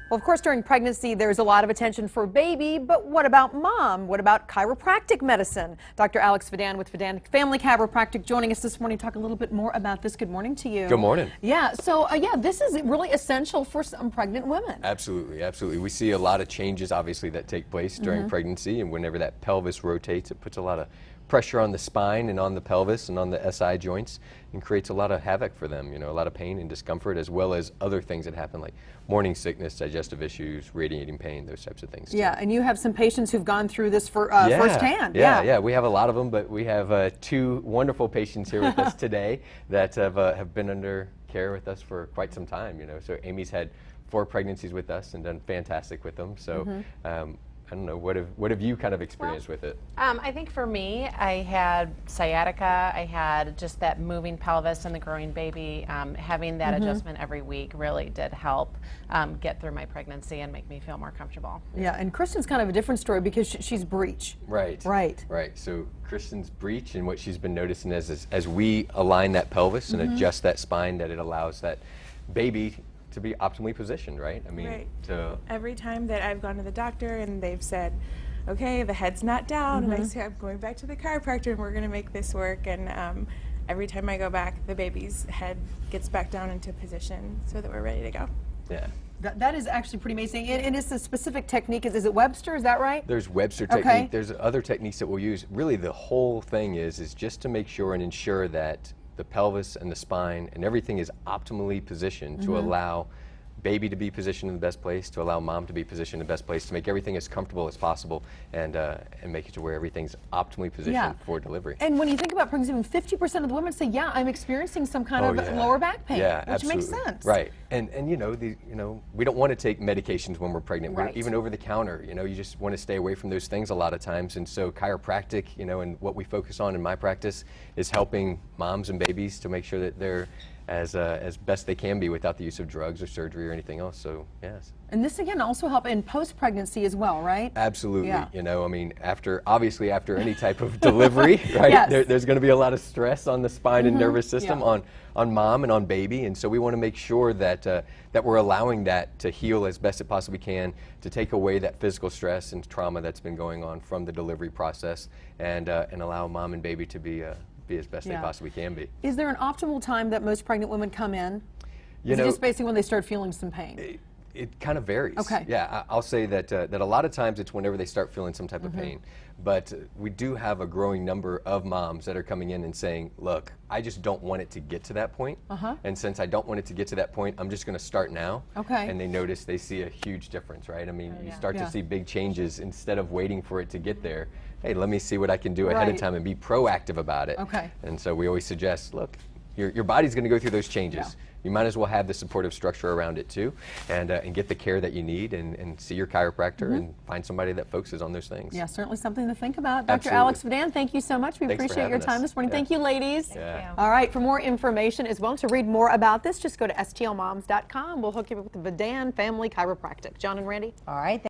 Well, of course, during pregnancy, there's a lot of attention for baby, but what about mom? What about chiropractic medicine? Dr. Alex Vidan with Vidan Family Chiropractic joining us this morning to talk a little bit more about this. Good morning to you. Good morning. Yeah, so this is really essential for some pregnant women. Absolutely, absolutely. We see a lot of changes, obviously, that take place during pregnancy, and whenever that pelvis rotates, it puts a lot of pressure on the spine and on the pelvis and on the SI joints and creates a lot of havoc for them, you know, a lot of pain and discomfort, as well as other things that happen like morning sickness, digestive issues, radiating pain, those types of things too. Yeah, and you have some patients who've gone through this firsthand. Yeah, we have a lot of them, but we have two wonderful patients here with us today that have been under care with us for quite some time, you know. So Amy's had 4 pregnancies with us and done fantastic with them. So I don't know, what have you kind of experienced with it? I think for me, I had sciatica, I had just that moving pelvis and the growing baby. Having that adjustment every week really did help get through my pregnancy and make me feel more comfortable. Yeah, and Kristen's kind of a different story because she's breech. Right. Right. Right. So Kristen's breech, and what she's been noticing is as we align that pelvis and adjust that spine, that it allows that baby to be optimally positioned, right? I mean, every time that I've gone to the doctor and they've said, okay, the head's not down, and I say, I'm going back to the chiropractor and we're going to make this work, and every time I go back, the baby's head gets back down into position so that we're ready to go. Yeah. That is actually pretty amazing. And it's a specific technique. Is it Webster? Is that right? There's Webster technique. There's other techniques that we'll use. Really, the whole thing is just to make sure and ensure that the pelvis and the spine and everything is optimally positioned to allow baby to be positioned in the best place, to allow mom to be positioned in the best place, to make everything as comfortable as possible, and make it to where everything's optimally positioned for delivery. And when you think about pregnancy, 50% of the women say, yeah, I'm experiencing some kind of lower back pain, which makes sense. Right. And you know, we don't want to take medications when we're pregnant. We're even over the counter, you know, you just want to stay away from those things a lot of times. And so chiropractic, you know, and what we focus on in my practice is helping moms and babies to make sure that they're as best they can be without the use of drugs or surgery or anything else. So yes. And this again also help in post-pregnancy as well, right? Absolutely. You know, I mean, obviously after any type of delivery, right? There's going to be a lot of stress on the spine and nervous system, on mom and on baby, and so we want to make sure that that we're allowing that to heal as best it possibly can, to take away that physical stress and trauma that's been going on from the delivery process, and allow mom and baby to be as best they possibly can be. Is there an optimal time that most pregnant women come in? Is it just basically when they start feeling some pain? It kind of varies. Okay. Yeah, I'll say that that a lot of times it's whenever they start feeling some type of pain. But we do have a growing number of moms that are coming in and saying, look, I just don't want it to get to that point. And since I don't want it to get to that point, I'm just going to start now. And they see a huge difference, right? I mean, you start to see big changes instead of waiting for it to get there. Hey, let me see what I can do ahead of time and be proactive about it. And so we always suggest, look, your body's going to go through those changes. You might as well have the supportive structure around it too, and get the care that you need, and see your chiropractor and find somebody that focuses on those things. Yeah, certainly something to think about. Dr. Alex Vidan, thank you so much. We appreciate your time this morning. Thank you, ladies. Thank you. All right, for more information as well, to read more about this, just go to stlmoms.com. We'll hook you up with the Vidan Family Chiropractic. John and Randy? All right.